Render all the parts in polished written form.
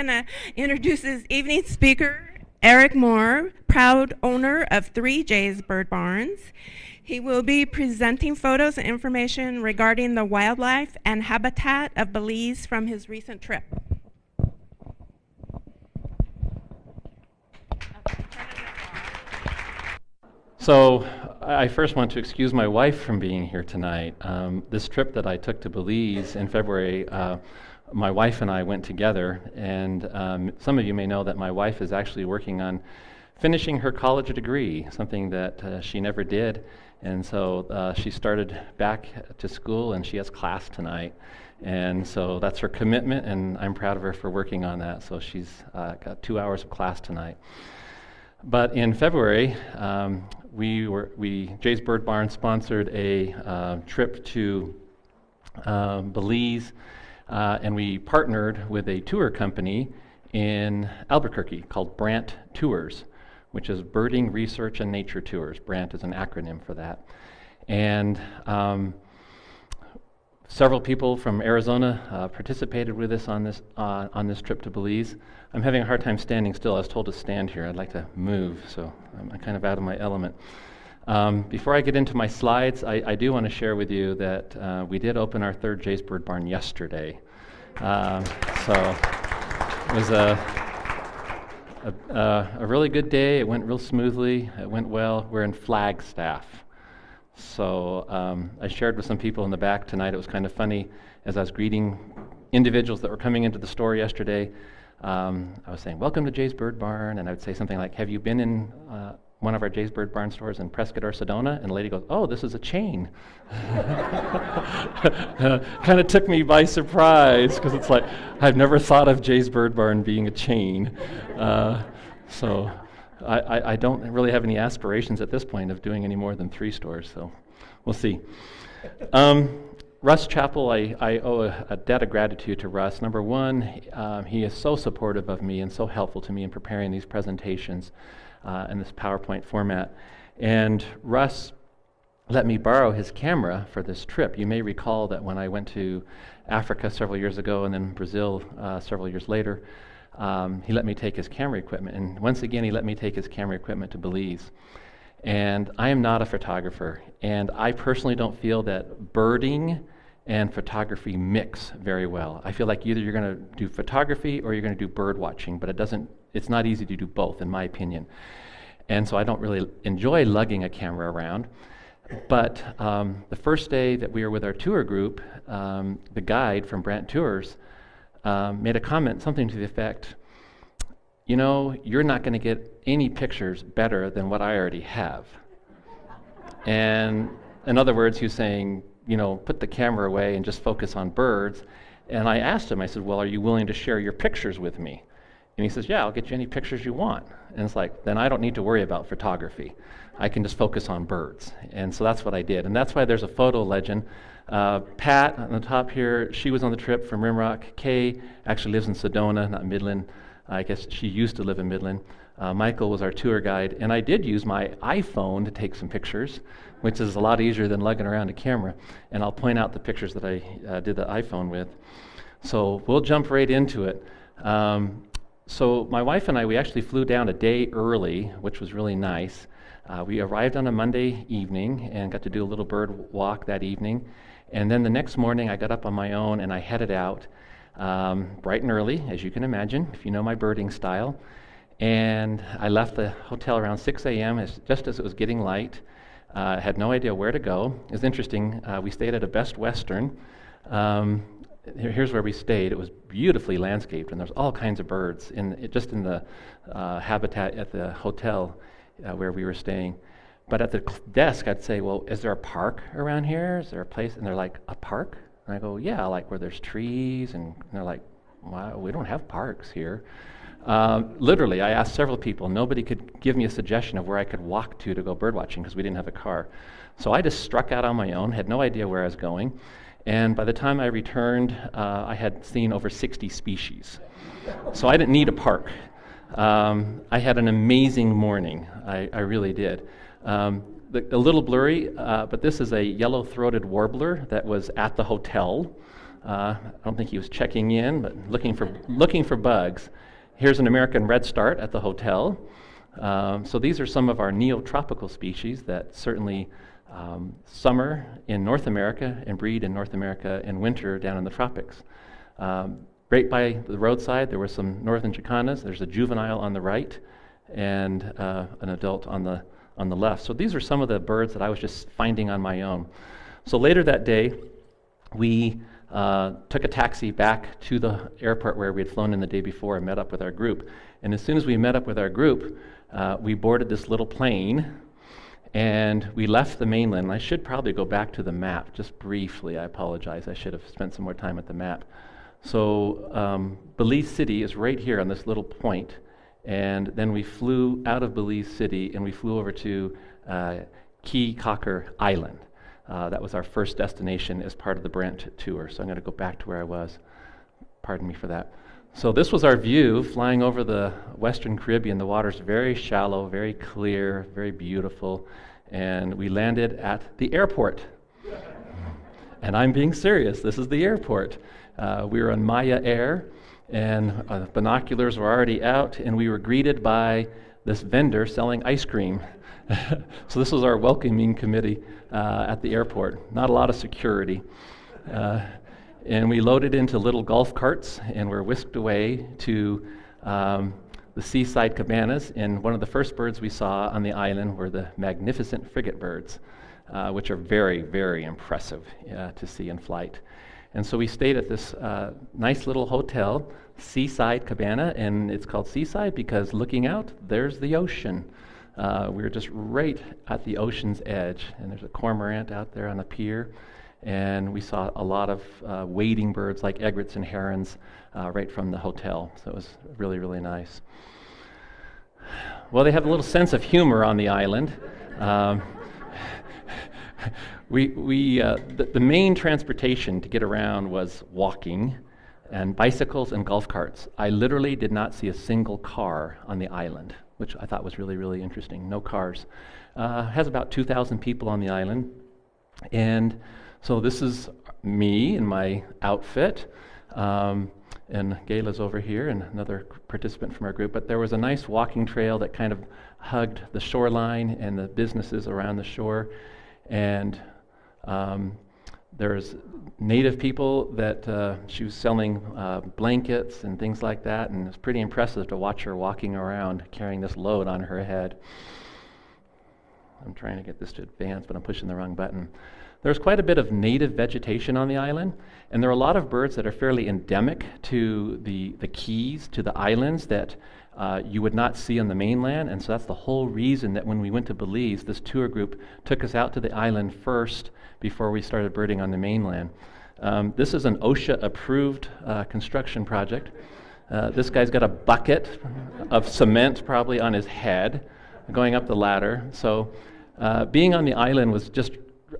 going to introduce his evening speaker, Eric Moore, proud owner of 3 J's Bird Barns. He will be presenting photos and information regarding the wildlife and habitat of Belize from his recent trip. So I first want to excuse my wife from being here tonight. This trip that I took to Belize in February, my wife and I went together, and some of you may know that my wife is actually working on finishing her college degree, something that she never did, and so she started back to school and she has class tonight, and so that's her commitment, and I'm proud of her for working on that. So she's got 2 hours of class tonight. But in February, Jay's Bird Barn sponsored a trip to Belize, and we partnered with a tour company in Albuquerque called Brant Tours, which is Birding Research and Nature Tours. Brant is an acronym for that. And several people from Arizona participated with us on this trip to Belize. I'm having a hard time standing still. I was told to stand here. I'd like to move, so I'm kind of out of my element. Before I get into my slides, I do want to share with you that we did open our 3rd Jay's Bird Barn yesterday. So it was a really good day. It went real smoothly. It went well. We're in Flagstaff. So I shared with some people in the back tonight. It was kind of funny as I was greeting individuals that were coming into the store yesterday. I was saying, "Welcome to Jay's Bird Barn," and I would say something like, "Have you been in one of our Jay's Bird Barn stores in Prescott or Sedona?" And the lady goes, "Oh, this is a chain." Kind of took me by surprise, because it's like, I've never thought of Jay's Bird Barn being a chain. So I don't really have any aspirations at this point of doing any more than 3 stores, so we'll see. Russ Chappell, I owe a debt of gratitude to Russ. Number one, he is so supportive of me and so helpful to me in preparing these presentations in this PowerPoint format. And Russ let me borrow his camera for this trip. You may recall that when I went to Africa several years ago and then Brazil several years later, he let me take his camera equipment. And once again, he let me take his camera equipment to Belize. And I am not a photographer, and I personally don't feel that birding and photography mix very well. I feel like either you're going to do photography or you're going to do bird watching, but it's not easy to do both, in my opinion. And so I don't really enjoy lugging a camera around. But the first day that we were with our tour group, the guide from Brant Tours made a comment, something to the effect, "You know, you're not going to get any pictures better than what I already have." And in other words, he was saying, put the camera away and just focus on birds. And I asked him, I said, "Well, are you willing to share your pictures with me?" And he says, "Yeah, I'll get you any pictures you want." And it's like, then I don't need to worry about photography. I can just focus on birds. And so that's what I did. And that's why there's a photo legend. Pat on the top here, she was on the trip from Rimrock. Kay actually lives in Sedona, not Midland. I guess she used to live in Midland. Michael was our tour guide, and I did use my iPhone to take some pictures, which is a lot easier than lugging around a camera. And I'll point out the pictures that I did the iPhone with. So we'll jump right into it. So my wife and I, we actually flew down a day early, which was really nice. We arrived on a Monday evening and got to do a little bird walk that evening. And then the next morning, I got up on my own and I headed out bright and early, as you can imagine, if you know my birding style. And I left the hotel around 6 a.m., just as it was getting light. Had no idea where to go. It was interesting. We stayed at a Best Western. Here's where we stayed. It was beautifully landscaped, and there's all kinds of birds just in the habitat at the hotel where we were staying. But at the desk, I'd say, "Well, is there a park around here? Is there a place?" And they're like, "A park?" And I go, "Yeah, like where there's trees." And they're like, "Wow, we don't have parks here." Literally, I asked several people. Nobody could give me a suggestion of where I could walk to go bird watching because we didn't have a car. So I just struck out on my own, had no idea where I was going. And by the time I returned, I had seen over 60 species. So I didn't need a park. I had an amazing morning. I really did. A little blurry, but this is a yellow-throated warbler that was at the hotel. I don't think he was checking in, but looking for bugs. Here's an American redstart at the hotel. So these are some of our neotropical species that certainly summer in North America and breed in North America and winter down in the tropics. Right by the roadside, there were some northern jacanas. There's a juvenile on the right and an adult on the left. So these are some of the birds that I was just finding on my own. So later that day, we took a taxi back to the airport where we had flown in the day before and met up with our group. And as soon as we met up with our group, we boarded this little plane and we left the mainland. And I should probably go back to the map just briefly. I apologize. I should have spent some more time at the map. So Belize City is right here on this little point. And then we flew out of Belize City and we flew over to Key Cocker Island. That was our first destination as part of the Brent tour. So I'm going to go back to where I was. Pardon me for that. So this was our view flying over the Western Caribbean. The water's very shallow, very clear, very beautiful. And we landed at the airport. And I'm being serious. This is the airport. We were on Maya Air, and binoculars were already out, and we were greeted by this vendor selling ice cream. So this was our welcoming committee at the airport. Not a lot of security. And we loaded into little golf carts and were whisked away to the seaside cabanas. And one of the first birds we saw on the island were the magnificent frigate birds, which are very, very impressive to see in flight. And so we stayed at this nice little hotel, Seaside Cabana, and it's called Seaside because looking out, there's the ocean. We were just right at the ocean's edge, and there's a cormorant out there on the pier, and we saw a lot of wading birds like egrets and herons right from the hotel, so it was really, really nice. Well, they have a little sense of humor on the island. The main transportation to get around was walking and bicycles and golf carts. I literally did not see a single car on the island, which I thought was really, really interesting. No cars. Has about 2,000 people on the island. And so this is me in my outfit. And Gayla's over here, and another participant from our group. But there was a nice walking trail that kind of hugged the shoreline and the businesses around the shore. And there's native people that she was selling blankets and things like that, and it's pretty impressive to watch her walking around carrying this load on her head. I'm trying to get this to advance, but I'm pushing the wrong button. There's quite a bit of native vegetation on the island, and there are a lot of birds that are fairly endemic to the keys, to the islands that you would not see on the mainland. And so that's the whole reason that when we went to Belize, this tour group took us out to the island first before we started birding on the mainland. This is an OSHA-approved construction project. This guy's got a bucket of cement probably on his head going up the ladder. So being on the island was just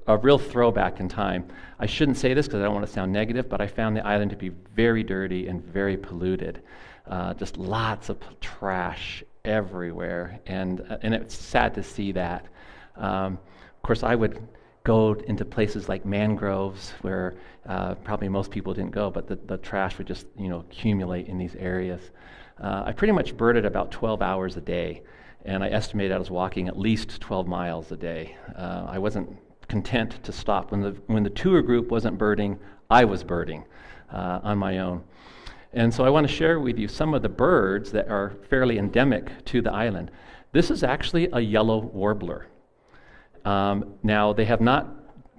a real throwback in time. I shouldn't say this because I don't want to sound negative, but I found the island to be very dirty and very polluted. Just lots of trash everywhere, and it's sad to see that. Of course, I would go into places like mangroves where probably most people didn't go, but the trash would just accumulate in these areas. I pretty much birded about 12 hours a day, and I estimated I was walking at least 12 miles a day. I wasn't content to stop. When the tour group wasn't birding, I was birding on my own. And so I want to share with you some of the birds that are fairly endemic to the island. This is actually a yellow warbler. Now, they have not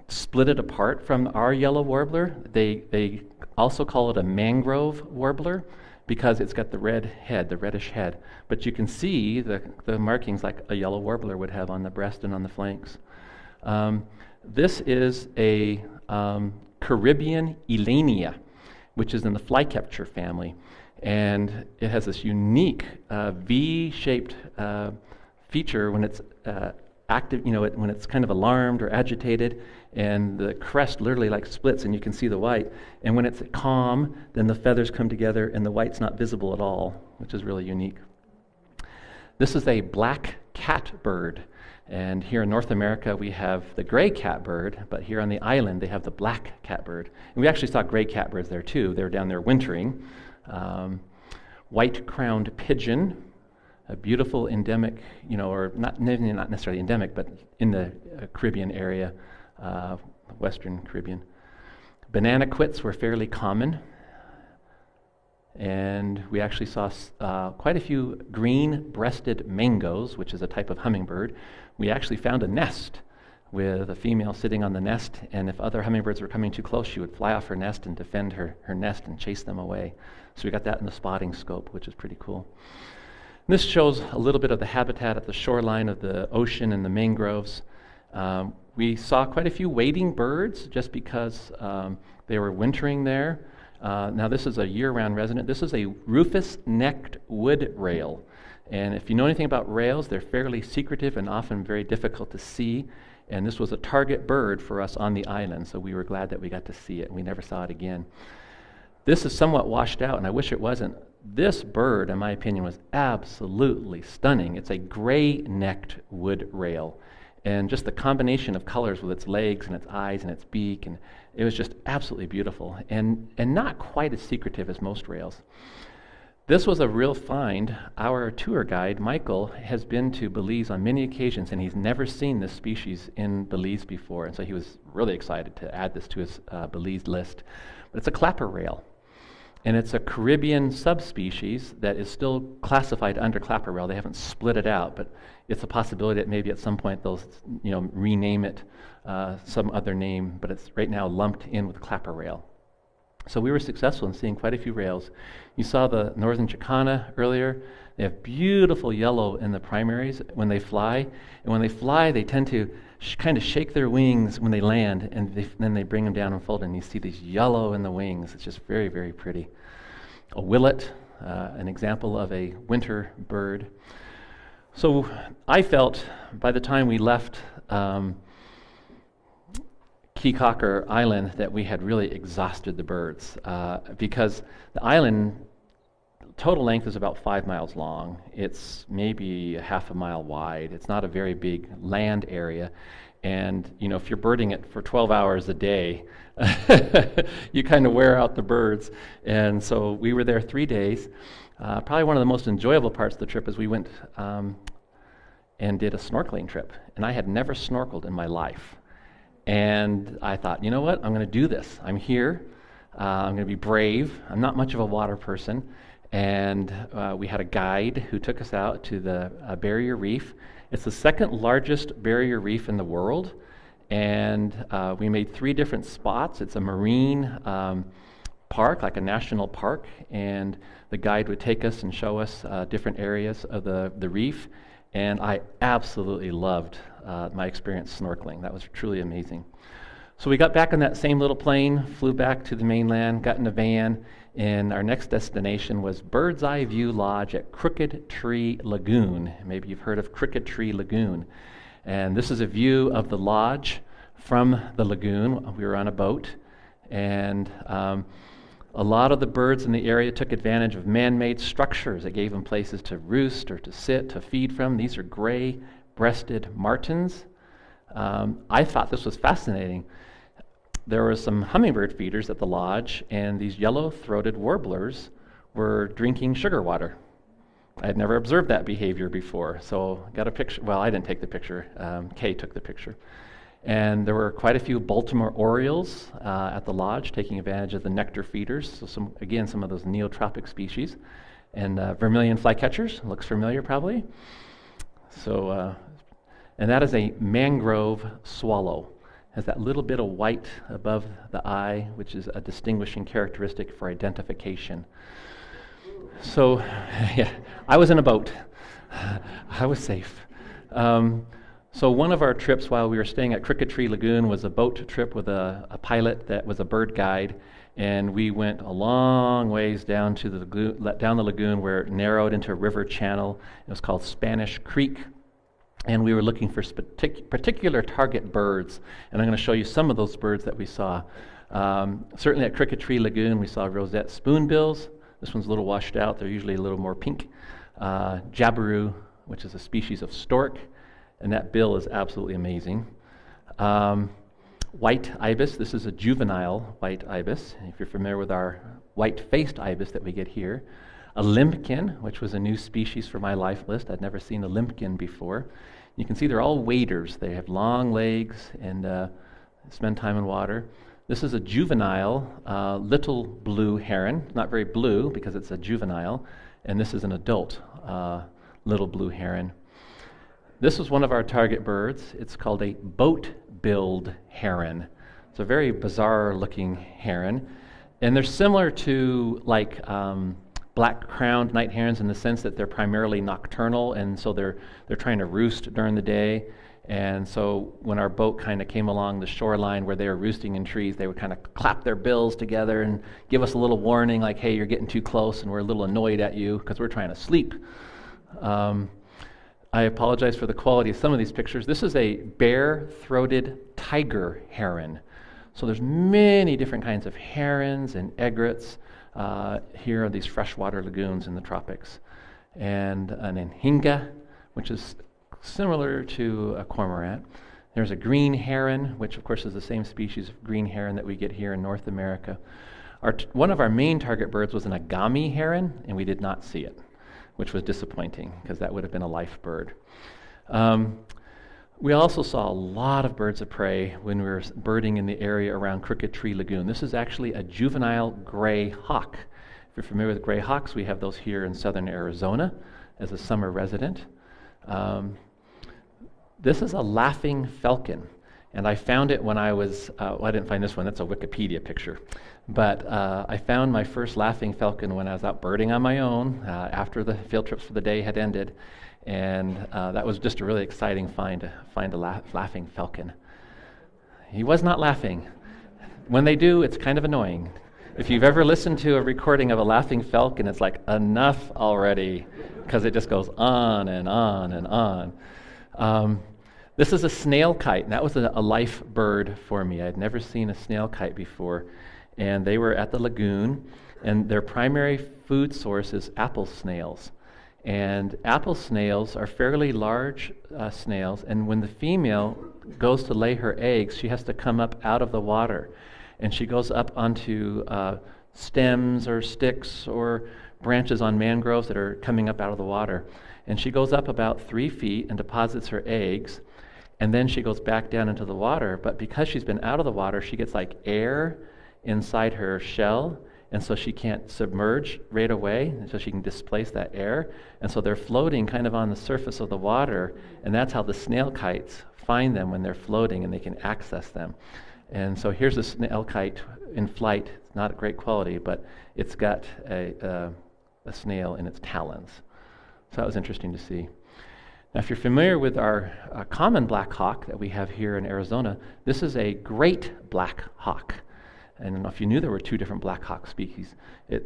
split it apart from our yellow warbler. They also call it a mangrove warbler because it's got the red head, the reddish head. But you can see the markings like a yellow warbler would have on the breast and on the flanks. This is a Caribbean Elania, which is in the flycatcher family. And it has this unique V-shaped feature when it's active, when it's kind of alarmed or agitated, and the crest literally like splits and you can see the white. And when it's calm, then the feathers come together and the white's not visible at all, which is really unique. This is a black catbird. And here in North America, we have the gray catbird, but here on the island, they have the black catbird. And we actually saw gray catbirds there too. They were down there wintering. White-crowned pigeon, a beautiful endemic, or not necessarily endemic, but in the Caribbean area, Western Caribbean. Banana quits were fairly common. And we actually saw quite a few green-breasted mangoes, which is a type of hummingbird. We actually found a nest with a female sitting on the nest, and if other hummingbirds were coming too close, she would fly off her nest and defend her nest and chase them away. So we got that in the spotting scope, which is pretty cool. And this shows a little bit of the habitat at the shoreline of the ocean and the mangroves. We saw quite a few wading birds just because they were wintering there. Now this is a year-round resident. This is a rufous-necked wood rail. And if you know anything about rails, they're fairly secretive and often very difficult to see. And this was a target bird for us on the island, so we were glad that we got to see it, and we never saw it again. This is somewhat washed out, and I wish it wasn't. This bird, in my opinion, was absolutely stunning. It's a gray-necked wood rail. And just the combination of colors with its legs and its eyes and its beak, and it was just absolutely beautiful and not quite as secretive as most rails. This was a real find. Our tour guide, Michael, has been to Belize on many occasions, and he's never seen this species in Belize before, and so he was really excited to add this to his Belize list. But it's a clapper rail, and it's a Caribbean subspecies that is still classified under clapper rail. They haven't split it out, but it's a possibility that maybe at some point they'll rename it some other name, but it's right now lumped in with clapper rail. So we were successful in seeing quite a few rails. You saw the northern Chicana earlier. They have beautiful yellow in the primaries when they fly. And when they fly, they tend to kind of shake their wings when they land, and then they bring them down and fold, and you see these yellow in the wings. It's just very, very pretty. A willet, an example of a winter bird. So I felt by the time we left Keycocker Island that we had really exhausted the birds because the island total length is about 5 miles long. It's maybe a half a mile wide. It's not a very big land area, and if you're birding it for 12 hours a day, you kind of wear out the birds. And so we were there 3 days. Probably one of the most enjoyable parts of the trip is we went and did a snorkeling trip, and I had never snorkeled in my life. And I thought, you know what, I'm going to do this. I'm here. I'm going to be brave. I'm not much of a water person. And we had a guide who took us out to the barrier reef. It's the second largest barrier reef in the world. And we made 3 different spots. It's a marine park, like a national park. And the guide would take us and show us different areas of the reef. And I absolutely loved my experience snorkeling. That was truly amazing. So we got back on that same little plane, flew back to the mainland, got in a van, and our next destination was Bird's Eye View Lodge at Crooked Tree Lagoon. Maybe you've heard of Crooked Tree Lagoon. And this is a view of the lodge from the lagoon. We were on a boat, and a lot of the birds in the area took advantage of man-made structures that gave them places to roost or to sit, to feed from. These are gray-breasted martins. I thought this was fascinating. There were some hummingbird feeders at the lodge, and these yellow-throated warblers were drinking sugar water. I had never observed that behavior before, so got a picture. Well, I didn't take the picture. Kay took the picture. And there were quite a few Baltimore orioles at the lodge taking advantage of the nectar feeders. So some of those neotropic species. And vermilion flycatchers, looks familiar probably. So, and that is a mangrove swallow. Has that little bit of white above the eye, which is a distinguishing characteristic for identification. So, yeah, I was in a boat. I was safe. So one of our trips while we were staying at Crooked Tree Lagoon was a boat trip with a pilot that was a bird guide, and we went a long ways down to the lagoon where it narrowed into a river channel. It was called Spanish Creek, and we were looking for particular target birds, and I'm going to show you some of those birds that we saw. Certainly at Crooked Tree Lagoon we saw roseate spoonbills. This one's a little washed out. They're usually a little more pink. Jabiru, which is a species of stork. and that bill is absolutely amazing. White ibis, this is a juvenile white ibis, if you're familiar with our white-faced ibis that we get here. A limpkin, which was a new species for my life list. I'd never seen a limpkin before. You can see they're all waders. They have long legs and spend time in water. This is a juvenile little blue heron, not very blue because it's a juvenile, and this is an adult little blue heron. This was one of our target birds. It's called a boat-billed heron. It's a very bizarre-looking heron, and they're similar to like black-crowned night herons in the sense that they're primarily nocturnal, and so they're trying to roost during the day. And so when our boat kind of came along the shoreline where they were roosting in trees, they would kind of clap their bills together and give us a little warning, like, hey, you're getting too close, and we're a little annoyed at you because we're trying to sleep. I apologize for the quality of some of these pictures. This is a bare-throated tiger heron. So there's many different kinds of herons and egrets. Here are these freshwater lagoons in the tropics. And an anhinga, which is similar to a cormorant. There's a green heron, which of course is the same species of green heron that we get here in North America. One of our main target birds was an agami heron, and we did not see it, which was disappointing because that would have been a life bird. We also saw a lot of birds of prey when we were birding in the area around Crooked Tree Lagoon. This is actually a juvenile gray hawk. If you're familiar with gray hawks, we have those here in southern Arizona as a summer resident. This is a laughing falcon, and I found it when I was, I didn't find this one, that's a Wikipedia picture, but I found my first laughing falcon when I was out birding on my own after the field trips for the day had ended, and that was just a really exciting find to find a laughing falcon. He was not laughing. When they do, it's kind of annoying. If you've ever listened to a recording of a laughing falcon, it's like, enough already, because it just goes on and on and on. This is a snail kite, and that was a life bird for me. I had never seen a snail kite before, and they were at the lagoon, and their primary food source is apple snails. And apple snails are fairly large snails, and when the female goes to lay her eggs, she has to come up out of the water, and she goes up onto stems or sticks or branches on mangroves that are coming up out of the water. And she goes up about 3 feet and deposits her eggs, and then she goes back down into the water. But because she's been out of the water, she gets like air inside her shell, and so she can't submerge right away, and so she can displace that air. And so they're floating kind of on the surface of the water, and that's how the snail kites find them when they're floating, and they can access them. And so here's a snail kite in flight. It's not great quality, but it's got a snail in its talons. So that was interesting to see. Now, if you're familiar with our common black hawk that we have here in Arizona, this is a great black hawk. And I don't know if you knew there were 2 different black hawk species.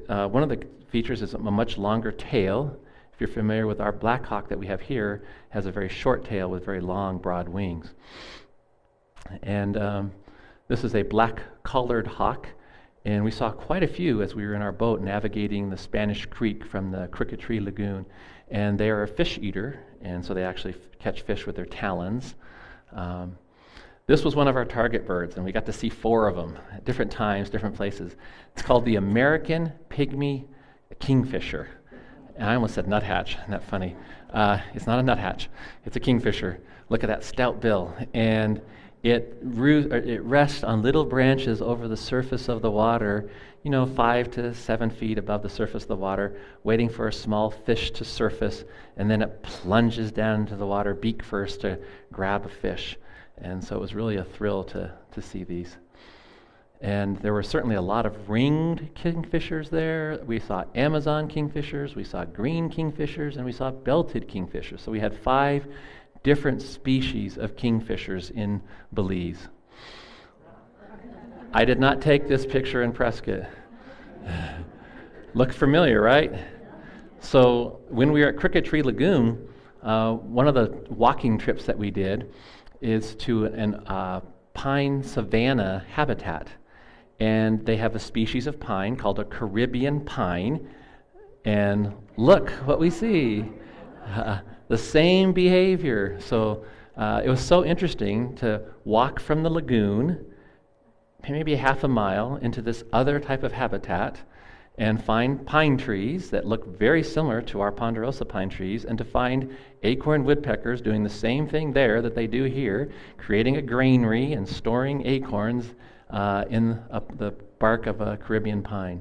One of the features is a much longer tail. If you're familiar with our black hawk that we have here, has a very short tail with very long, broad wings. And this is a black-collared hawk, and we saw quite a few as we were in our boat navigating the Spanish Creek from the Crooked Tree Lagoon. And they are a fish eater, and so they actually catch fish with their talons. This was one of our target birds, and we got to see 4 of them at different times, different places. It's called the American pygmy kingfisher. And I almost said nuthatch. Isn't that funny? It's not a nuthatch. It's a kingfisher. Look at that stout bill. And it rests on little branches over the surface of the water, 5 to 7 feet above the surface of the water, waiting for a small fish to surface, and then it plunges down into the water, beak first, to grab a fish. And so it was really a thrill to see these. And there were certainly a lot of ringed kingfishers there. We saw Amazon kingfishers, we saw green kingfishers, and we saw belted kingfishers. So we had 5 different species of kingfishers in Belize. I did not take this picture in Prescott. Look familiar, right? So when we were at Crooked Tree Lagoon, one of the walking trips that we did is to an pine savanna habitat. And they have a species of pine called a Caribbean pine. And look what we see. The same behavior. So It was so interesting to walk from the lagoon, maybe half a mile, into this other type of habitat and find pine trees that look very similar to our ponderosa pine trees, and to find acorn woodpeckers doing the same thing there that they do here, creating a granary and storing acorns in the bark of a Caribbean pine.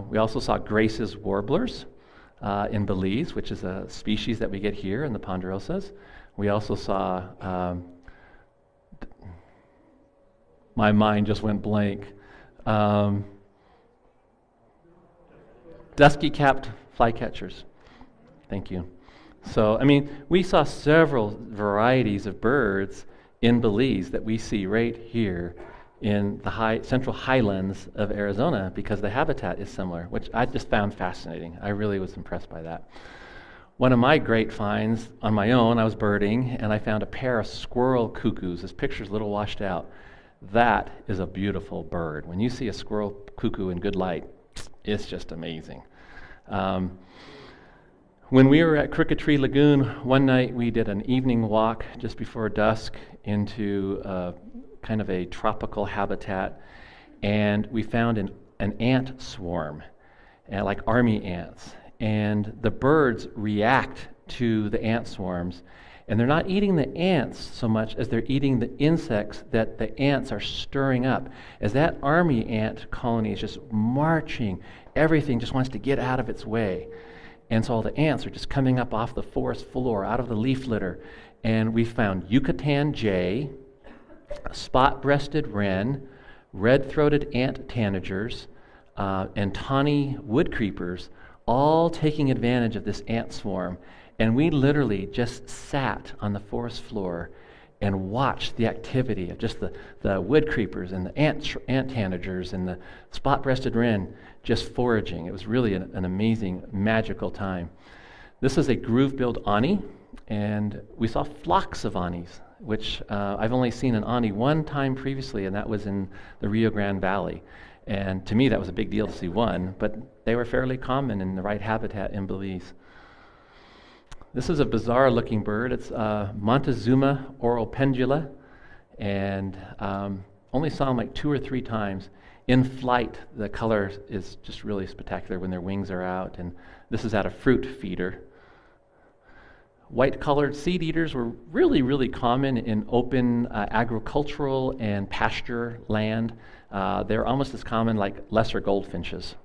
We also saw Grace's warblers in Belize, which is a species that we get here in the ponderosas. We also saw, my mind just went blank, dusky-capped flycatchers. Thank you. So, I mean, we saw several varieties of birds in Belize that we see right here in the central highlands of Arizona, because the habitat is similar, which I just found fascinating. I really was impressed by that. One of my great finds on my own, I was birding, and I found a pair of squirrel cuckoos. This picture's a little washed out. That is a beautiful bird. When you see a squirrel cuckoo in good light, it's just amazing. When we were at Crooked Tree Lagoon, one night we did an evening walk just before dusk into kind of a tropical habitat, and we found an ant swarm, like army ants. And the birds react to the ant swarms, and they're not eating the ants so much as they're eating the insects that the ants are stirring up. As that army ant colony is just marching, everything just wants to get out of its way. And so all the ants are just coming up off the forest floor, out of the leaf litter. And we found Yucatan jay, spot-breasted wren, red-throated ant tanagers, and tawny wood creepers, all taking advantage of this ant swarm. And we literally just sat on the forest floor and watched the activity of just the wood creepers and the ant tanagers and the spot-breasted wren just foraging. It was really an amazing, magical time. This is a groove-billed ani, and we saw flocks of anis, which I've only seen an ani one time previously, and that was in the Rio Grande Valley. And to me, that was a big deal to see one, but they were fairly common in the right habitat in Belize. This is a bizarre-looking bird. It's Montezuma oropendula, and only saw them like 2 or 3 times. In flight, the color is just really spectacular when their wings are out, and this is at a fruit feeder. White-collared seed eaters were really, really common in open agricultural and pasture land. They're almost as common like lesser goldfinches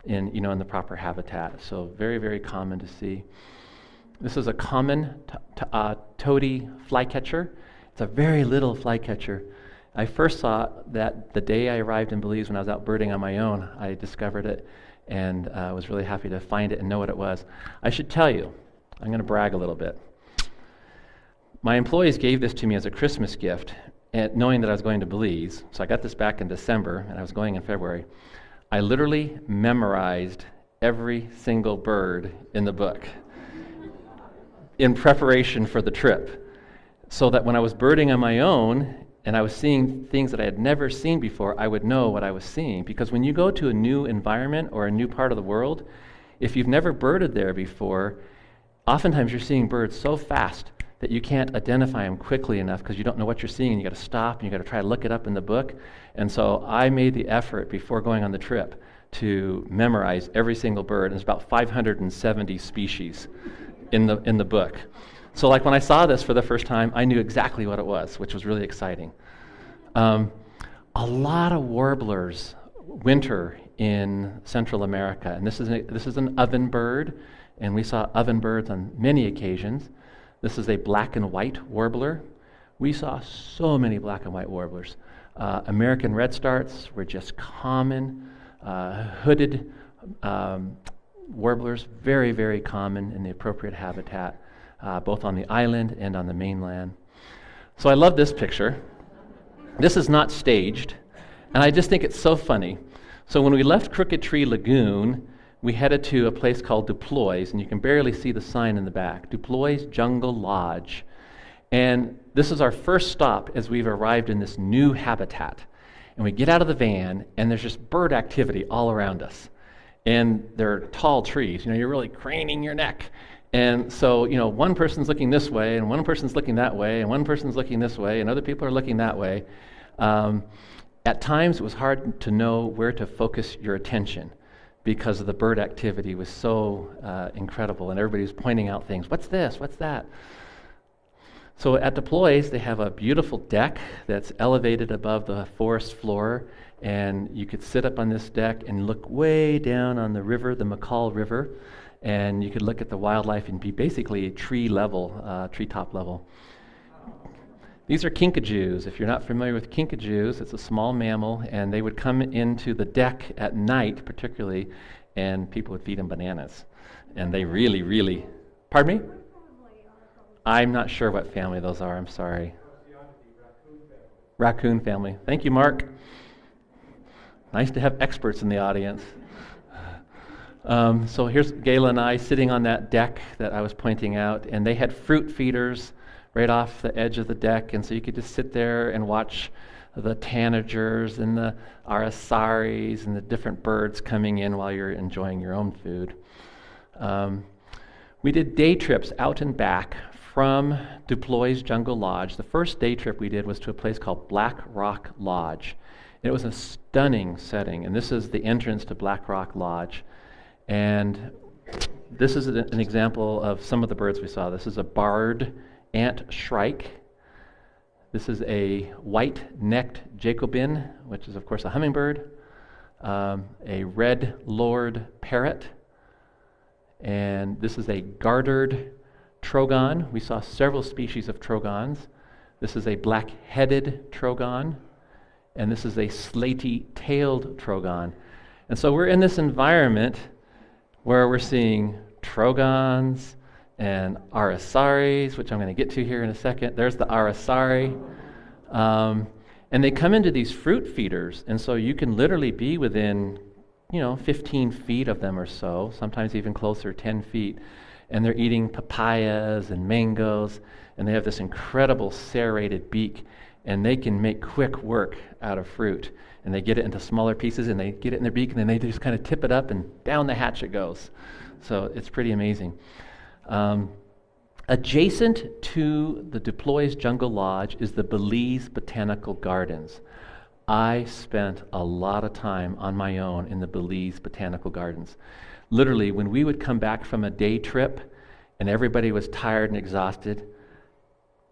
in the proper habitat. So very, very common to see. This is a common toady flycatcher. It's a very little flycatcher. I first saw that the day I arrived in Belize when I was out birding on my own. I discovered it and was really happy to find it and know what it was. I should tell you, I'm going to brag a little bit. My employees gave this to me as a Christmas gift, knowing that I was going to Belize. So I got this back in December, and I was going in February. I literally memorized every single bird in the book in preparation for the trip, so that when I was birding on my own and I was seeing things that I had never seen before, I would know what I was seeing. Because when you go to a new environment or a new part of the world, if you've never birded there before, oftentimes you're seeing birds so fast that you can't identify them quickly enough because you don't know what you're seeing, and you got to stop and you got to try to look it up in the book. And so I made the effort before going on the trip to memorize every single bird. There's about 570 species in the book. So like when I saw this for the first time, I knew exactly what it was, which was really exciting. A lot of warblers winter in Central America, and this is an oven bird, and we saw oven birds on many occasions. This is a black and white warbler. We saw so many black and white warblers. American redstarts were just common. Hooded warblers, very, very common in the appropriate habitat, both on the island and on the mainland. So I love this picture. This is not staged, and I just think it's so funny. So when we left Crooked Tree Lagoon, we headed to a place called Duploy's, and you can barely see the sign in the back, Duploy's Jungle Lodge. And this is our first stop as we've arrived in this new habitat. And we get out of the van, and there's just bird activity all around us. And there are tall trees. You're really craning your neck. And so, one person's looking this way, and one person's looking that way, and one person's looking this way, and other people are looking that way. At times, it was hard to know where to focus your attention because the bird activity was so incredible, and everybody was pointing out things. What's this? What's that? So at Deploys, they have a beautiful deck that's elevated above the forest floor, and you could sit up on this deck and look way down on the river, the McCall River, and you could look at the wildlife and be basically treetop level. These are kinkajous. If you're not familiar with kinkajous, it's a small mammal, and they would come into the deck at night, particularly, and people would feed them bananas. And they really, really... Pardon me? I'm not sure what family those are. I'm sorry. Raccoon family. Thank you, Mark. Nice to have experts in the audience. So here's Gayla and I sitting on that deck that I was pointing out, and they had fruit feeders right off the edge of the deck, and so you could just sit there and watch the tanagers and the arasaris and the different birds coming in while you're enjoying your own food. We did day trips out and back from Deploys Jungle Lodge. The first day trip we did was to a place called Black Rock Lodge. It was a stunning setting, and this is the entrance to Black Rock Lodge. And this is an example of some of the birds we saw. This is a barred ant shrike. This is a white-necked Jacobin, which is, of course, a hummingbird. A red lord parrot. And this is a gartered trogon. We saw several species of trogons. This is a black-headed trogon. And this is a slaty-tailed trogon. And so we're in this environment where we're seeing trogons and arasaris, which I'm going to get to here in a second. There's the arasari. And they come into these fruit feeders, and so you can literally be within 15 feet of them or so, sometimes even closer, 10 feet, and they're eating papayas and mangoes, and they have this incredible serrated beak, and they can make quick work out of fruit. And they get it into smaller pieces, and they get it in their beak, and then they just kind of tip it up, and down the hatch it goes. So it's pretty amazing. Adjacent to the Deploys Jungle Lodge is the Belize Botanical Gardens. I spent a lot of time on my own in the Belize Botanical Gardens. Literally, when we would come back from a day trip and everybody was tired and exhausted,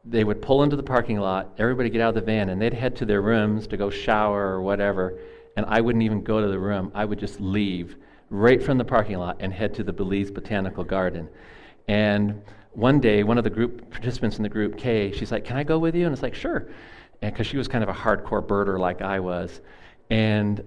they would pull into the parking lot, everybody get out of the van, and they'd head to their rooms to go shower or whatever, and I wouldn't even go to the room. I would just leave right from the parking lot and head to the Belize Botanical Garden. And one day, one of the group participants in the group, Kay, she's like, "Can I go with you?" And it's like, "Sure." And because she was kind of a hardcore birder like I was. And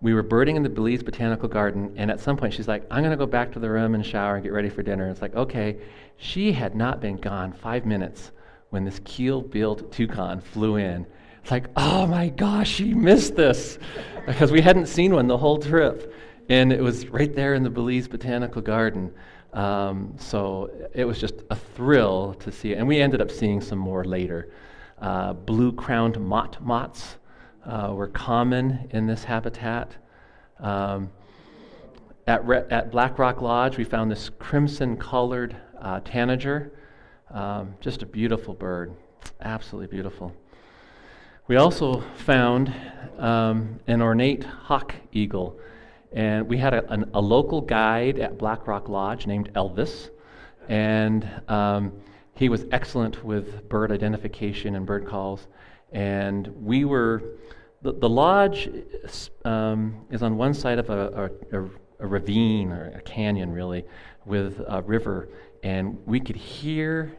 we were birding in the Belize Botanical Garden, and at some point she's like, "I'm going to go back to the room and shower and get ready for dinner." And it's like, okay. She had not been gone 5 minutes when this keel-billed toucan flew in. It's like, oh my gosh, she missed this, because we hadn't seen one the whole trip. And it was right there in the Belize Botanical Garden. So it was just a thrill to see it. And we ended up seeing some more later. Blue-crowned moths were common in this habitat. At Black Rock Lodge, we found this crimson-colored tanager. Just a beautiful bird, absolutely beautiful. We also found an ornate hawk eagle, and we had a local guide at Black Rock Lodge named Elvis, and he was excellent with bird identification and bird calls. And we were, the lodge is on one side of a ravine, or a canyon really, with a river, and we could hear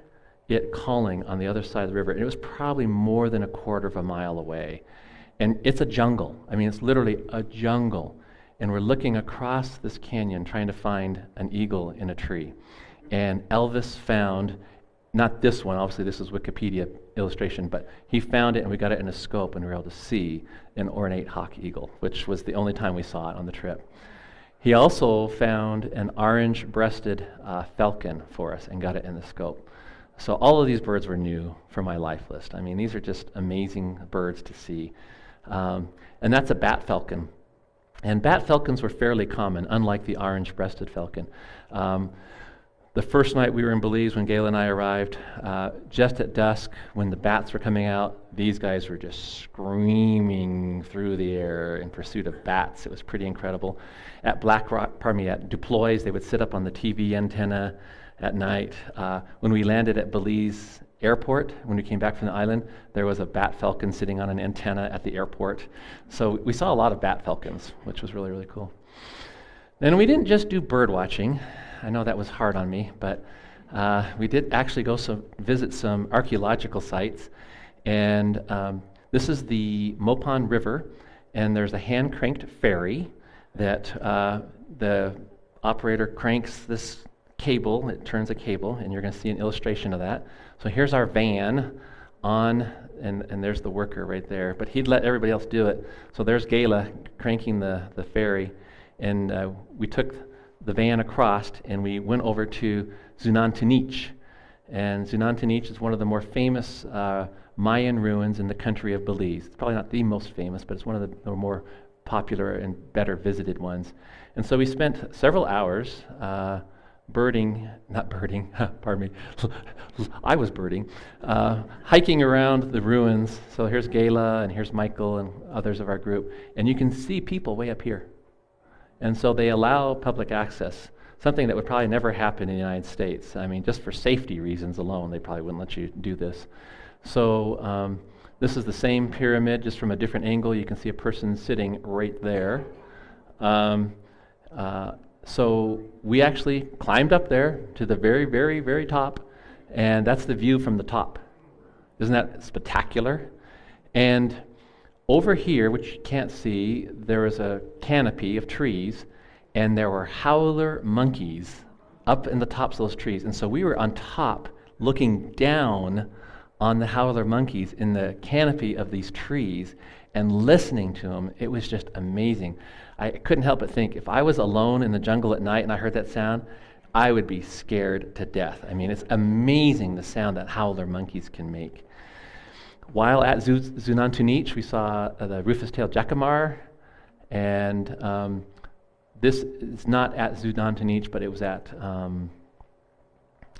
it calling on the other side of the river. And it was probably more than a quarter of a mile away. And it's a jungle. I mean, it's literally a jungle. And we're looking across this canyon trying to find an eagle in a tree. And Elvis found, not this one, obviously this is Wikipedia illustration, but he found it and we got it in a scope and we were able to see an ornate hawk eagle, which was the only time we saw it on the trip. He also found an orange-breasted falcon for us and got it in the scope. So all of these birds were new for my life list. I mean, these are just amazing birds to see. And that's a bat falcon. And bat falcons were fairly common, unlike the orange-breasted falcon. The first night we were in Belize when Gayla and I arrived, just at dusk when the bats were coming out, these guys were just screaming through the air in pursuit of bats. It was pretty incredible. At at Duploys, they would sit up on the TV antenna at night. When we landed at Belize Airport, when we came back from the island, there was a bat falcon sitting on an antenna at the airport. So we saw a lot of bat falcons, which was really, really cool. Then we didn't just do bird watching. I know that was hard on me, but we did actually go visit some archaeological sites. And this is the Mopon River, and there's a hand-cranked ferry that the operator cranks this cable. It turns a cable, and you're going to see an illustration of that. So here's our van on, and there's the worker right there. But he'd let everybody else do it. So there's Gayla cranking the ferry, and we took the van across, and we went over to Zunantunich. And Zunantunich is one of the more famous Mayan ruins in the country of Belize. It's probably not the most famous, but it's one of the more popular and better visited ones. And so we spent several hours pardon me, I was birding, hiking around the ruins. So here's Gayla, and here's Michael, and others of our group. And you can see people way up here. And so they allow public access, something that would probably never happen in the United States. I mean, just for safety reasons alone, they probably wouldn't let you do this. So this is the same pyramid, just from a different angle. You can see a person sitting right there. So we actually climbed up there to the very, very, very top, and that's the view from the top. Isn't that spectacular? And over here, which you can't see, there was a canopy of trees, and there were howler monkeys up in the tops of those trees. And so we were on top looking down on the howler monkeys in the canopy of these trees and listening to them. It was just amazing. I couldn't help but think, if I was alone in the jungle at night and I heard that sound, I would be scared to death. I mean, it's amazing the sound that howler monkeys can make. While at Zunantunich, we saw the rufous-tailed jacamar, and this is not at Zunantunich, but it was at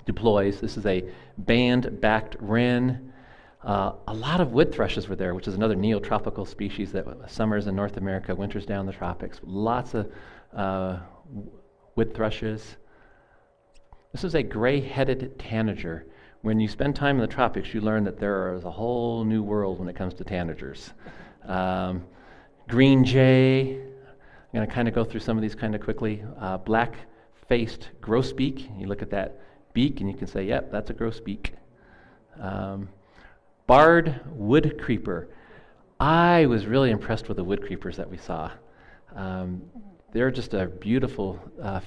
Duploys. This is a band-backed wren. A lot of wood thrushes were there, which is another neotropical species that summers in North America, winters down the tropics. Lots of wood thrushes. This is a gray-headed tanager. When you spend time in the tropics, you learn that there is a whole new world when it comes to tanagers. Green jay. I'm going to kind of go through some of these kind of quickly. Black-faced grosbeak. You look at that beak and you can say, yep, that's a grosbeak. Barred wood creeper. I was really impressed with the wood creepers that we saw. They're just a beautiful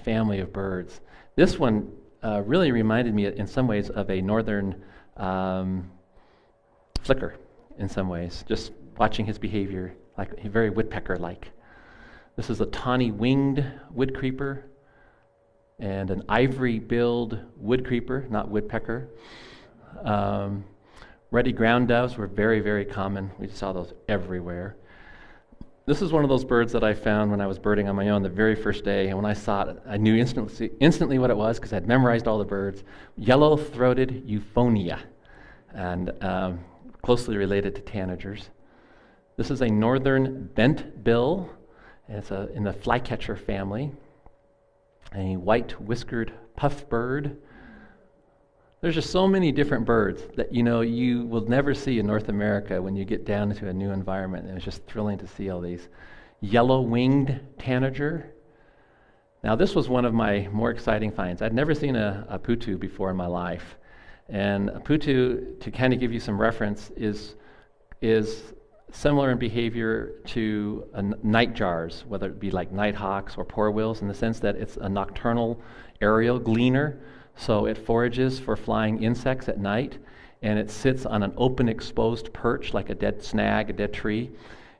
family of birds. This one really reminded me in some ways of a northern flicker in some ways, just watching his behavior, like very woodpecker-like. This is a tawny-winged wood creeper and an ivory-billed wood creeper, not woodpecker. Ruddy ground doves were very, very common. We saw those everywhere. This is one of those birds that I found when I was birding on my own the very first day, and when I saw it, I knew instantly what it was because I'd memorized all the birds. Yellow-throated euphonia, and closely related to tanagers. This is a northern bent bill. It's in the flycatcher family. A white-whiskered puff bird. There's just so many different birds that you will never see in North America when you get down into a new environment. And it's just thrilling to see all these. Yellow-winged tanager. Now this was one of my more exciting finds. I'd never seen a putu before in my life. And a putu, to kind of give you some reference, is similar in behavior to nightjars, whether it be like nighthawks or porwheels, in the sense that it's a nocturnal aerial gleaner. So it forages for flying insects at night, and it sits on an open exposed perch like a dead snag, a dead tree.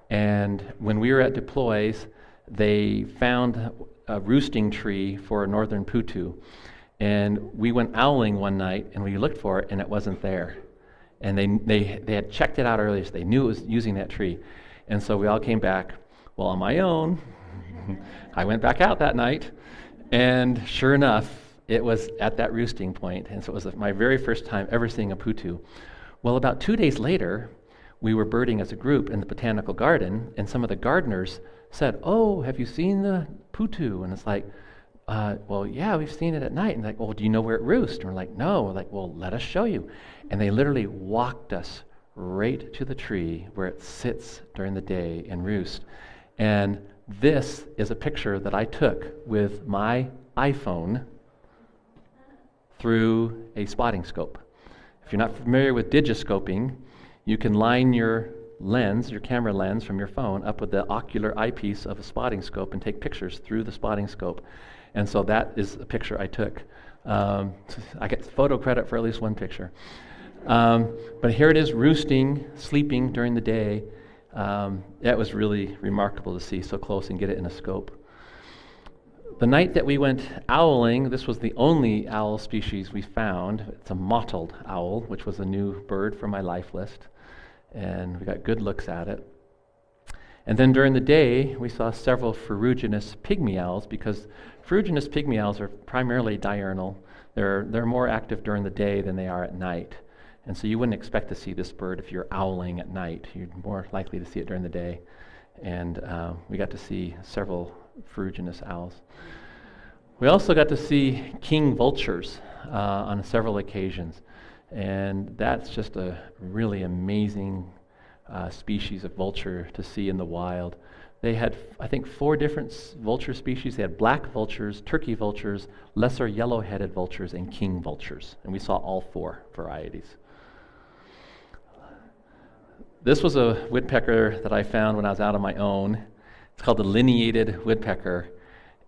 And when we were at Duploys, they found a roosting tree for a northern putu. And we went owling one night, and we looked for it, and it wasn't there. And they had checked it out earlier, so they knew it was using that tree. And so we all came back. Well, on my own, I went back out that night, and sure enough, it was at that roosting point, and so it was my very first time ever seeing a putu. Well, about 2 days later, we were birding as a group in the botanical garden, and some of the gardeners said, "Oh, have you seen the putu?" And it's like, well, yeah, we've seen it at night. And like, well, do you know where it roosts? And we're like, no. We're like, well, let us show you. And they literally walked us right to the tree where it sits during the day and roosts. And this is a picture that I took with my iPhone through a spotting scope. If you're not familiar with digiscoping, you can line your lens, your camera lens from your phone up with the ocular eyepiece of a spotting scope and take pictures through the spotting scope. And so that is a picture I took. I get photo credit for at least one picture. But here it is roosting, sleeping during the day. That was really remarkable to see so close and get it in a scope. The night that we went owling, this was the only owl species we found. It's a mottled owl, which was a new bird for my life list. And we got good looks at it. And then during the day, we saw several ferruginous pygmy owls, because ferruginous pygmy owls are primarily diurnal. They're more active during the day than they are at night. And so you wouldn't expect to see this bird if you're owling at night. You're more likely to see it during the day. And we got to see several ferruginous owls. We also got to see king vultures on several occasions. And that's just a really amazing species of vulture to see in the wild. They had, I think, 4 different vulture species. They had black vultures, turkey vultures, lesser yellow-headed vultures, and king vultures. And we saw all 4 varieties. This was a woodpecker that I found when I was out on my own. It's called the lineated woodpecker.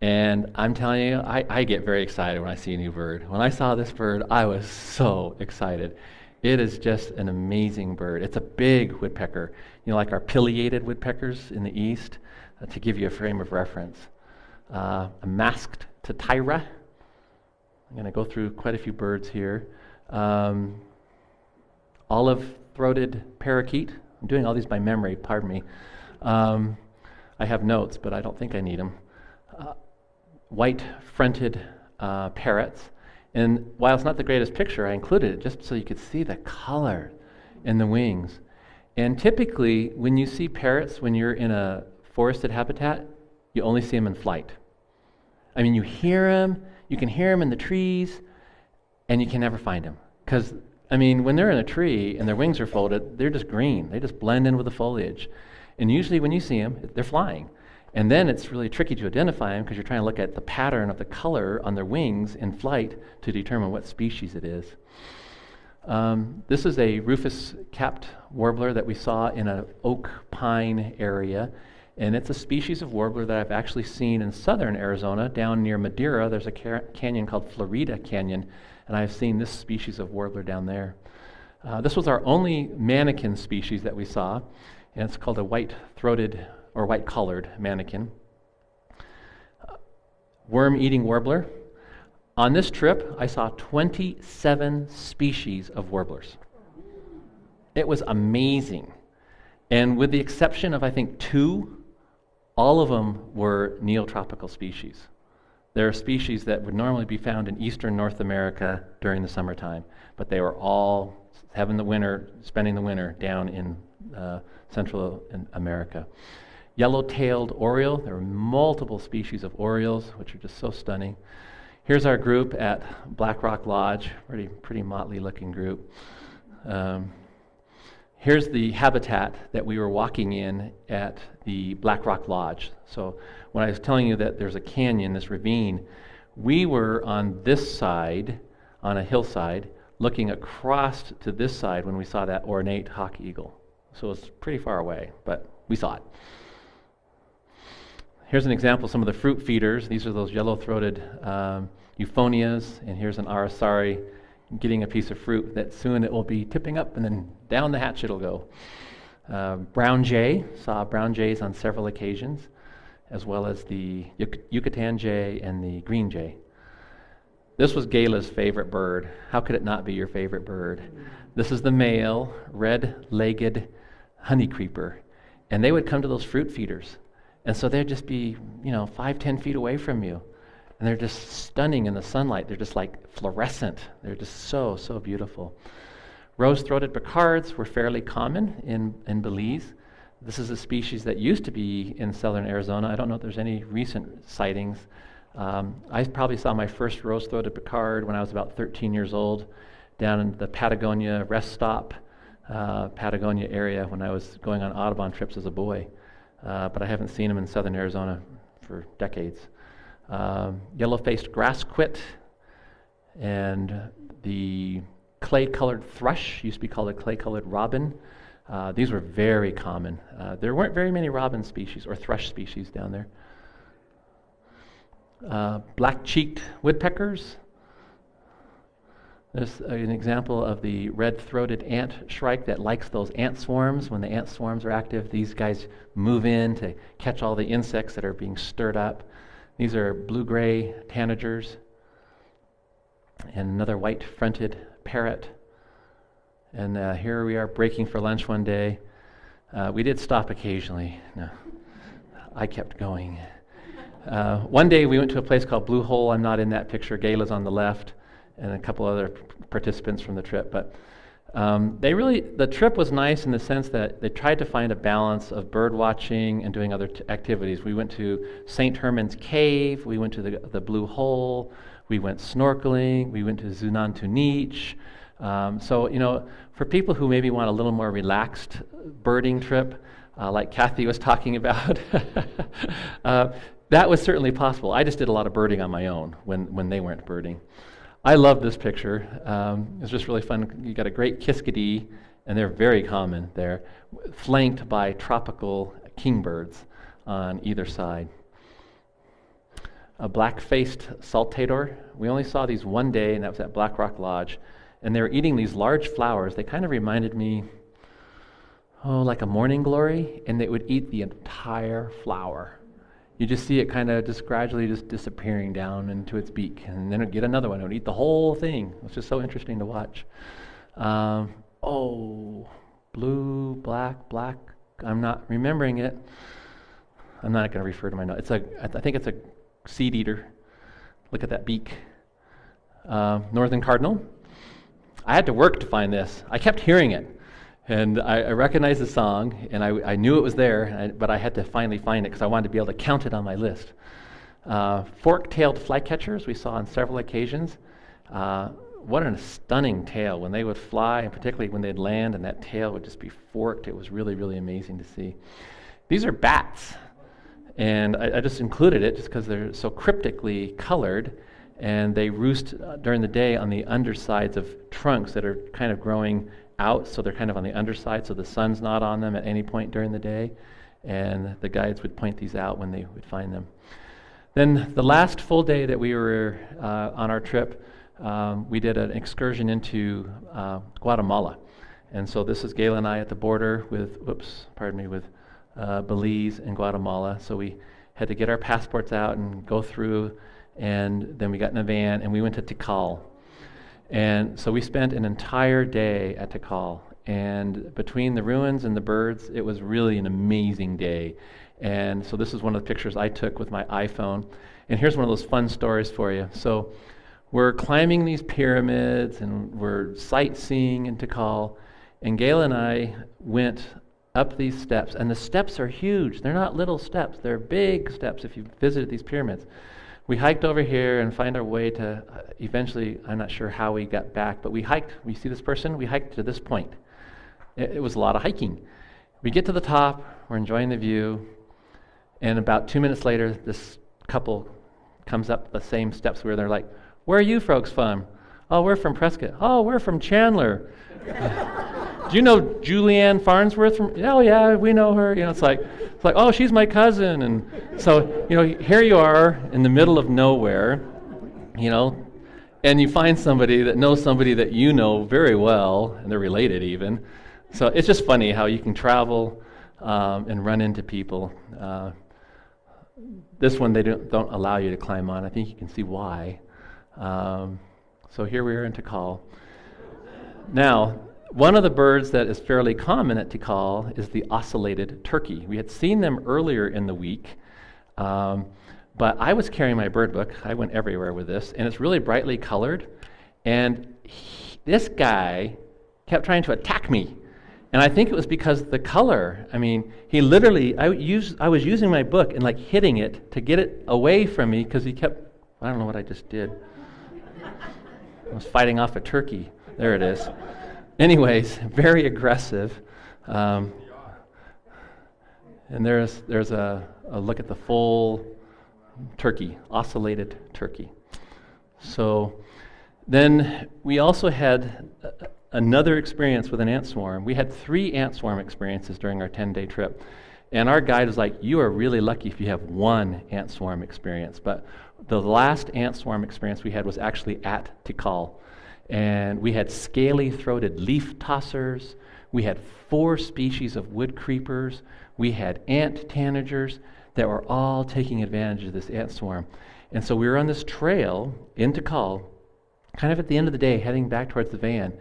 And I'm telling you, I get very excited when I see a new bird. When I saw this bird, I was so excited. It is just an amazing bird. It's a big woodpecker, like our pileated woodpeckers in the east, to give you a frame of reference. A masked tatyra. I'm going to go through quite a few birds here. Olive-throated parakeet. I'm doing all these by memory, pardon me. I have notes, but I don't think I need them. White-fronted parrots. And while it's not the greatest picture, I included it just so you could see the color in the wings. And typically, when you see parrots, when you're in a forested habitat, you only see them in flight. I mean, you can hear them in the trees, and you can never find them. Because, when they're in a tree and their wings are folded, they're just green. They just blend in with the foliage. And usually when you see them, they're flying. And then it's really tricky to identify them because you're trying to look at the pattern of the color on their wings in flight to determine what species it is. This is a rufous-capped warbler that we saw in an oak pine area. And it's a species of warbler that I've actually seen in southern Arizona. Down near Madeira, there's a canyon called Florida Canyon. And I've seen this species of warbler down there. This was our only mannequin species that we saw. And it's called a white-throated or white-collared manakin. Worm-eating warbler. On this trip, I saw 27 species of warblers. It was amazing. And with the exception of, I think, 2, all of them were neotropical species. They're species that would normally be found in eastern North America during the summertime, but they were all spending the winter down in Central America. Yellow-tailed oriole. There were multiple species of orioles, which are just so stunning. Here's our group at Black Rock Lodge. Pretty motley-looking group. Here's the habitat that we were walking in at the Black Rock Lodge. So when I was telling you that there's a canyon, this ravine, we were on this side, on a hillside, looking across to this side when we saw that ornate hawk eagle. So it's pretty far away, but we saw it. Here's an example of some of the fruit feeders. These are those yellow-throated euphonias, and here's an aracari getting a piece of fruit that soon it will be tipping up, and then down the hatch it'll go. Brown jay, saw brown jays on several occasions, as well as the Yucatan jay and the green jay. This was Gayla's favorite bird. How could it not be your favorite bird? This is the male red-legged honey creeper, and they would come to those fruit feeders. And so they'd just be, 5-10 feet away from you. and they're just stunning in the sunlight. They're just like fluorescent. They're just so, so beautiful. Rose-throated picards were fairly common in Belize. This is a species that used to be in southern Arizona. I don't know if there's any recent sightings. I probably saw my first rose-throated picard when I was about 13 years old down in the Patagonia rest stop, Patagonia area when I was going on Audubon trips as a boy. But I haven't seen them in southern Arizona for decades. Yellow-faced grassquit and the clay-colored thrush, used to be called a clay-colored robin. These were very common. There weren't very many robin species or thrush species down there. Black-cheeked woodpeckers. There's an example of the red-throated ant shrike that likes those ant swarms. When the ant swarms are active, these guys move in to catch all the insects that are being stirred up. These are blue-gray tanagers. And another white-fronted parrot. And here we are breaking for lunch one day. We did stop occasionally. No, I kept going. One day we went to a place called Blue Hole. I'm not in that picture. Gayla's on the left, and a couple other participants from the trip. But the trip was nice in the sense that they tried to find a balance of bird watching and doing other activities. We went to St. Herman's Cave. We went to the Blue Hole. We went snorkeling. We went to Zunantunich. So, for people who maybe want a little more relaxed birding trip, like Kathy was talking about, that was certainly possible. I just did a lot of birding on my own when they weren't birding. I love this picture. It's just really fun. You got a great kiskadee, and they're very common there, flanked by tropical kingbirds on either side. A black-faced saltator. We only saw these one day, and that was at Black Rock Lodge. And they were eating these large flowers. They kind of reminded me, like a morning glory, and they would eat the entire flower. You just see it kind of just gradually just disappearing down into its beak, and then it'd get another one. It would eat the whole thing. It was just so interesting to watch. Blue, black. I'm not remembering it. I'm not going to refer to my notes. I think it's a seed eater. Look at that beak. Northern cardinal. I had to work to find this. I kept hearing it, and I recognized the song, and I knew it was there, but I had to finally find it because I wanted to be able to count it on my list. Fork-tailed flycatchers we saw on several occasions. What a stunning tail. When they would fly, and particularly when they'd land, and that tail would just be forked, it was really, really amazing to see. These are bats, and I just included it just because they're so cryptically colored, and they roost during the day on the undersides of trunks that are kind of growing out, so they're kind of on the underside, so the sun's not on them at any point during the day, and the guides would point these out when they would find them. Then the last full day that we were on our trip, we did an excursion into Guatemala, and so this is Gayla and I at the border with Belize and Guatemala, so we had to get our passports out and go through, and then we got in a van and we went to Tikal. And so we spent an entire day at Tikal, and between the ruins and the birds, it was really an amazing day. And so this is one of the pictures I took with my iPhone. And here's one of those fun stories for you. So we're climbing these pyramids and we're sightseeing in Tikal, and Gayla and I went up these steps, and the steps are huge. They're not little steps, they're big steps if you've visited these pyramids. We hiked over here and find our way to, eventually, I'm not sure how we got back, but we see this person, we hiked to this point. It was a lot of hiking. We get to the top, we're enjoying the view, and about 2 minutes later, this couple comes up the same steps where they're like, "Where are you folks from?" "Oh, we're from Prescott." "Oh, we're from Chandler." "Do you know Julianne Farnsworth from?" "Oh yeah, we know her." It's like, "Oh, she's my cousin." And so, here you are in the middle of nowhere, and you find somebody that knows somebody that you know very well, and they're related even. So it's just funny how you can travel and run into people. This one they don't allow you to climb on. I think you can see why. So here we are in Tikal. Now, one of the birds that is fairly common at Tikal is the ocellated turkey. We had seen them earlier in the week, but But I was carrying my bird book. I went everywhere with this, and it's really brightly colored. And this guy kept trying to attack me. And I think it was because the color. I mean, he literally, I was using my book and like hitting it to get it away from me because he kept, I don't know what I just did. I was fighting off a turkey. There it is. Anyways, very aggressive. And there's a look at the full turkey, ocellated turkey. So then we also had another experience with an ant swarm. We had 3 ant swarm experiences during our 10-day trip. And our guide was like, you are really lucky if you have 1 ant swarm experience. But the last ant swarm experience we had was actually at Tikal. And we had scaly-throated leaf tossers. We had 4 species of wood creepers. We had ant tanagers that were all taking advantage of this ant swarm. And so we were on this trail in Tikal, kind of at the end of the day, heading back towards the van,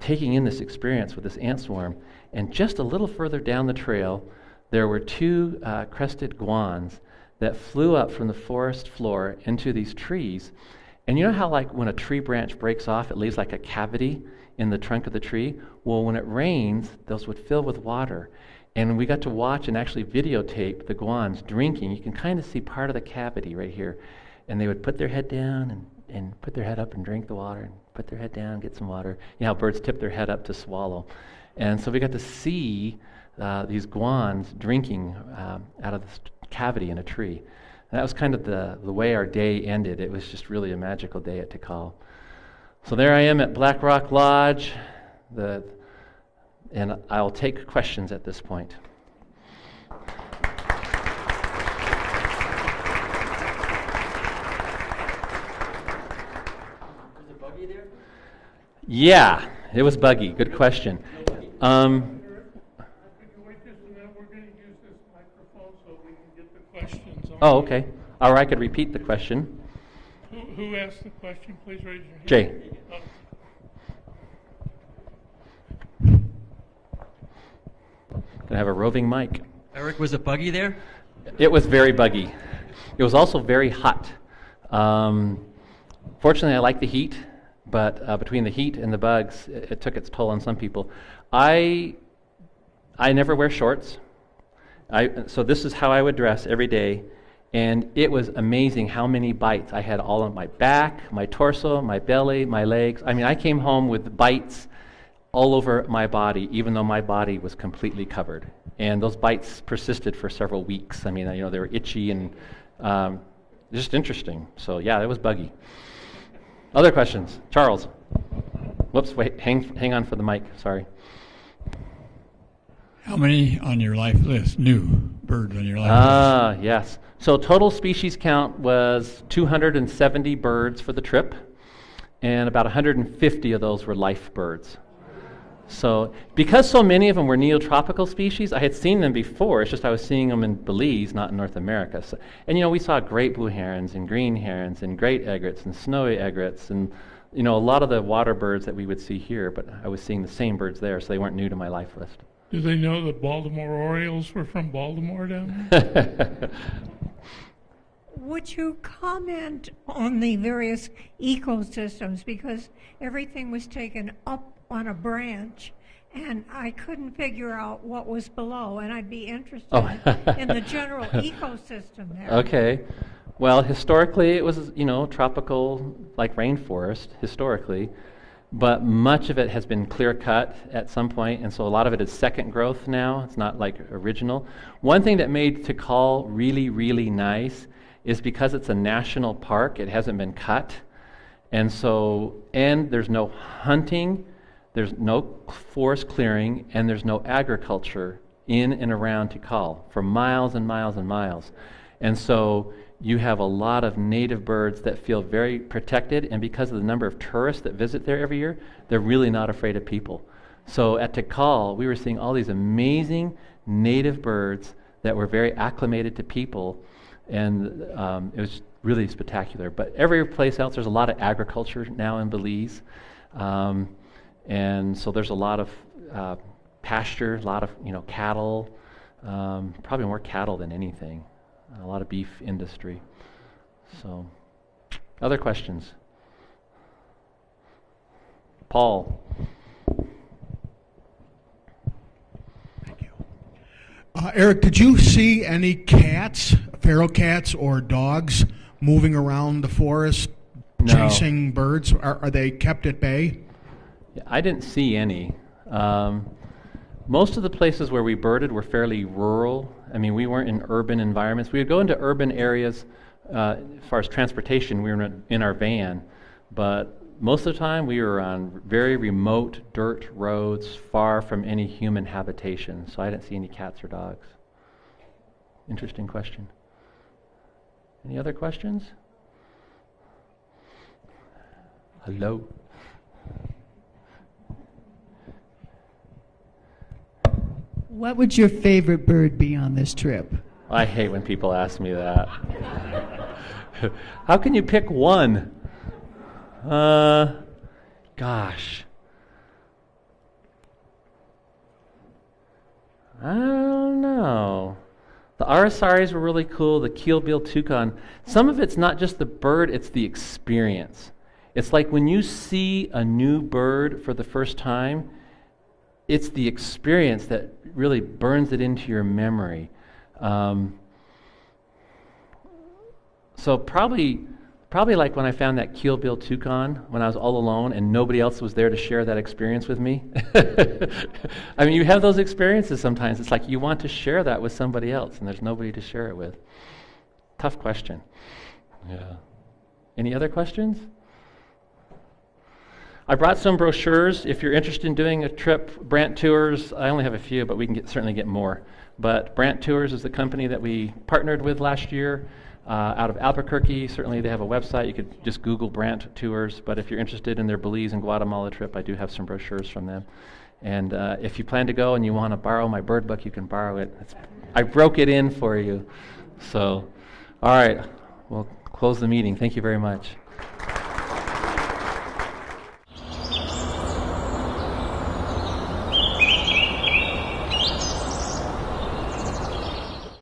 taking in this experience with this ant swarm. And just a little further down the trail, there were 2 crested guans that flew up from the forest floor into these trees. And you know how like when a tree branch breaks off, it leaves like a cavity in the trunk of the tree? Well, when it rains, those would fill with water. And we got to watch and actually videotape the guans drinking. You can kind of see part of the cavity right here. And they would put their head down and put their head up and drink the water, and put their head down, get some water. You know how birds tip their head up to swallow. And so we got to see these guans drinking out of this cavity in a tree. And that was kind of the way our day ended. It was just really a magical day at Tikal. So there I am at Black Rock Lodge, and I'll take questions at this point. Yeah, it was buggy. Good question. Could you wait just a minute? We're going to use this microphone so we can get the questions on. Oh, okay. Or I could repeat the question. Who asked the question? Please raise your hand. Jay. Oh. Gonna have a roving mic. Eric, was it buggy there? It was very buggy. It was also very hot. Fortunately, I like the heat, but between the heat and the bugs, it took its toll on some people. I never wear shorts. So this is how I would dress every day, and it was amazing how many bites I had all on my back, my torso, my belly, my legs. I mean, I came home with bites all over my body, even though my body was completely covered. And those bites persisted for several weeks. I mean, they were itchy and just interesting. So yeah, it was buggy. Other questions? Charles. Whoops, wait, hang on for the mic, sorry. How many on your life list, new birds on your life list? Yes. So total species count was 270 birds for the trip, and about 150 of those were life birds. So because so many of them were neotropical species, I had seen them before. It's just I was seeing them in Belize, not in North America. So, and we saw great blue herons and green herons and great egrets and snowy egrets and a lot of the water birds that we would see here, but I was seeing the same birds there, so they weren't new to my life list. Do they know that Baltimore Orioles were from Baltimore down there? Would you comment on the various ecosystems, because everything was taken up on a branch, and I couldn't figure out what was below, and I'd be interested in the general ecosystem there. Okay. Well, historically it was, tropical, like rainforest, historically, but much of it has been clear-cut at some point, and so a lot of it is second growth now. It's not like original. One thing that made Tikal really, really nice is because it's a national park, it hasn't been cut, and there's no hunting, there's no forest clearing, and there's no agriculture in and around Tikal for miles and miles and miles. And so you have a lot of native birds that feel very protected, and because of the number of tourists that visit there every year, they're really not afraid of people. So at Tikal, we were seeing all these amazing native birds that were very acclimated to people, and it was really spectacular. But every place else, there's a lot of agriculture now in Belize. And so there's a lot of pasture, a lot of cattle, probably more cattle than anything. a lot of beef industry. So, other questions? Paul. Thank you. Eric, did you see any cats, feral cats or dogs, moving around the forest, No. chasing birds? Are they kept at bay? Yeah, I didn't see any. Most of the places where we birded were fairly rural. I mean, we weren't in urban environments. We would go into urban areas as far as transportation. We were in our van, but most of the time we were on very remote dirt roads, far from any human habitation. So I didn't see any cats or dogs. Interesting question. Any other questions? Hello. What would your favorite bird be on this trip? I hate when people ask me that. How can you pick one? Gosh. I don't know. The arasaris were really cool, the keel-billed toucan. Some of it's not just the bird, it's the experience. It's like when you see a new bird for the first time, it's the experience that really burns it into your memory. So probably like when I found that keel-billed toucan when I was all alone and nobody else was there to share that experience with me. I mean, you have those experiences sometimes. It's like you want to share that with somebody else and there's nobody to share it with. Tough question. Yeah. Any other questions? I brought some brochures. If you're interested in doing a trip, Brant Tours, I only have a few, but we can certainly get more. But Brant Tours is the company that we partnered with last year out of Albuquerque. Certainly they have a website. You could just Google Brant Tours. But if you're interested in their Belize and Guatemala trip, I do have some brochures from them. And if you plan to go and you want to borrow my bird book, you can borrow it. I broke it in for you. So, all right, we'll close the meeting. Thank you very much.